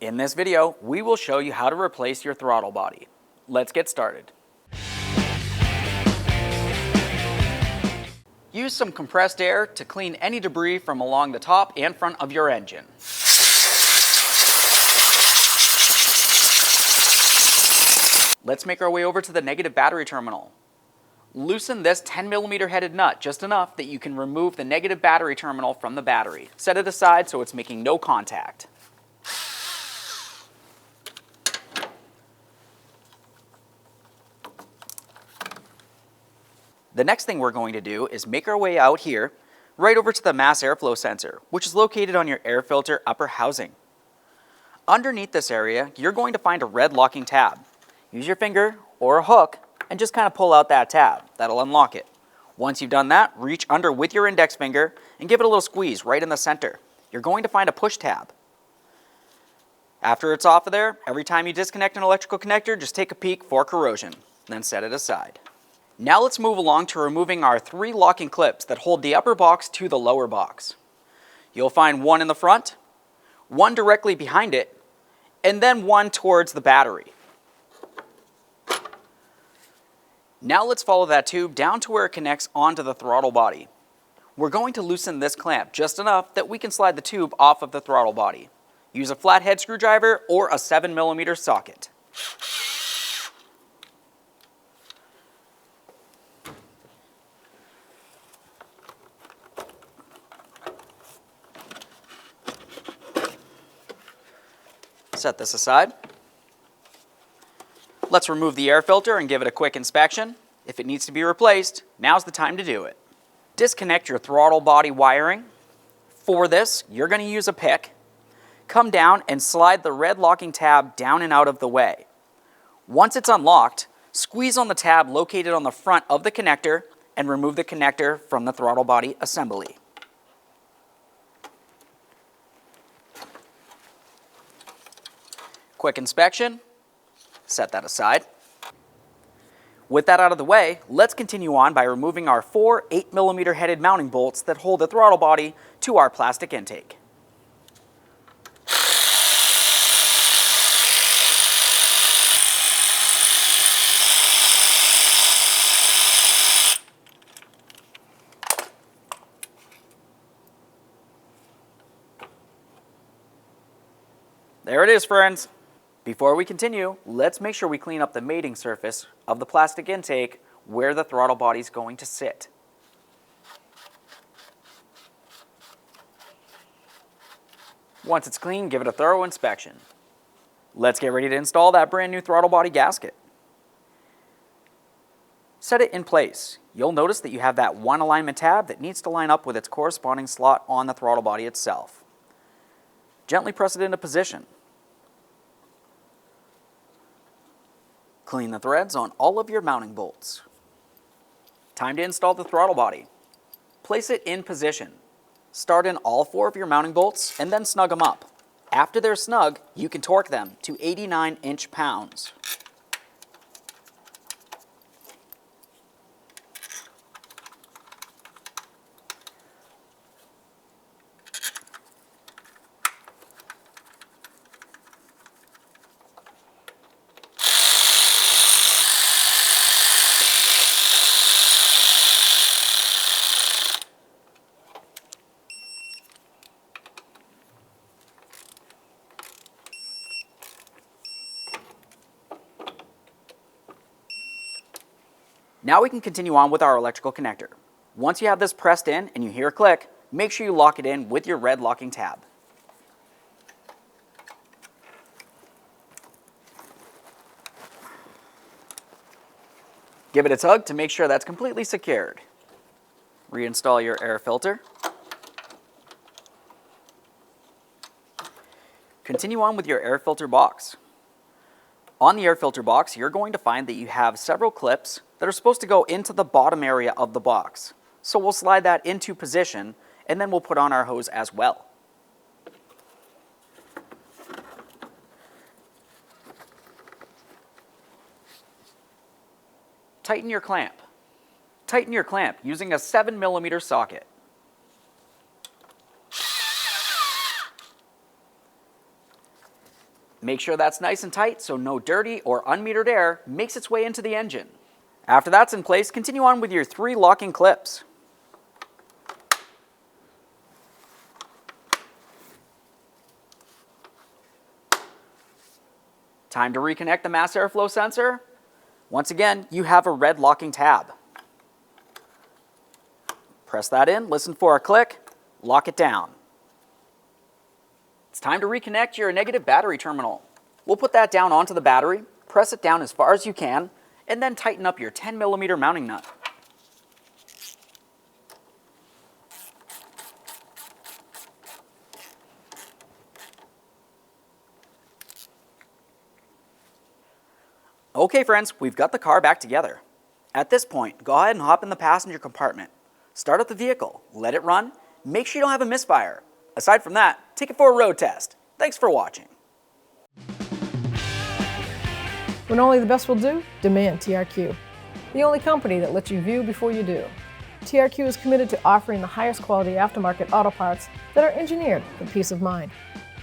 In this video, we will show you how to replace your throttle body. Let's get started. Use some compressed air to clean any debris from along the top and front of your engine. Let's make our way over to the negative battery terminal. Loosen this 10mm headed nut just enough that you can remove the negative battery terminal from the battery. Set it aside so it's making no contact. The next thing we're going to do is make our way out here, right over to the mass airflow sensor, which is located on your air filter upper housing. Underneath this area, you're going to find a red locking tab. Use your finger or a hook and just kind of pull out that tab. That'll unlock it. Once you've done that, reach under with your index finger and give it a little squeeze right in the center. You're going to find a push tab. After it's off of there, every time you disconnect an electrical connector, just take a peek for corrosion, then set it aside. Now let's move along to removing our 3 locking clips that hold the upper box to the lower box. You'll find one in the front, one directly behind it, and then one towards the battery. Now let's follow that tube down to where it connects onto the throttle body. We're going to loosen this clamp just enough that we can slide the tube off of the throttle body. Use a flathead screwdriver or a 7mm socket. Set this aside. Let's remove the air filter and give it a quick inspection. If it needs to be replaced, now's the time to do it. Disconnect your throttle body wiring. For this, you're going to use a pick. Come down and slide the red locking tab down and out of the way. Once it's unlocked, squeeze on the tab located on the front of the connector and remove the connector from the throttle body assembly. Quick inspection, set that aside. With that out of the way, let's continue on by removing our 4 8mm headed mounting bolts that hold the throttle body to our plastic intake. There it is, friends. Before we continue, let's make sure we clean up the mating surface of the plastic intake where the throttle body is going to sit. Once it's clean, give it a thorough inspection. Let's get ready to install that brand new throttle body gasket. Set it in place. You'll notice that you have that one alignment tab that needs to line up with its corresponding slot on the throttle body itself. Gently press it into position. Clean the threads on all of your mounting bolts. Time to install the throttle body. Place it in position. Start in all 4 of your mounting bolts and then snug them up. After they're snug, you can torque them to 89 inch-pounds. Now we can continue on with our electrical connector. Once you have this pressed in and you hear a click, make sure you lock it in with your red locking tab. Give it a tug to make sure that's completely secured. Reinstall your air filter. Continue on with your air filter box. On the air filter box, you're going to find that you have several clips that are supposed to go into the bottom area of the box. So we'll slide that into position and then we'll put on our hose as well. Tighten your clamp. Tighten your clamp using a 7mm socket. Make sure that's nice and tight so no dirty or unmetered air makes its way into the engine. After that's in place, continue on with your 3 locking clips. Time to reconnect the mass airflow sensor. Once again, you have a red locking tab. Press that in, listen for a click, lock it down. It's time to reconnect your negative battery terminal. We'll put that down onto the battery, press it down as far as you can, and then tighten up your 10mm mounting nut. Okay friends, we've got the car back together. At this point, go ahead and hop in the passenger compartment. Start up the vehicle, let it run, make sure you don't have a misfire. Aside from that, take it for a road test. Thanks for watching. When only the best will do, demand TRQ. The only company that lets you view before you do. TRQ is committed to offering the highest quality aftermarket auto parts that are engineered for peace of mind.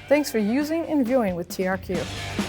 Thanks for using and viewing with TRQ.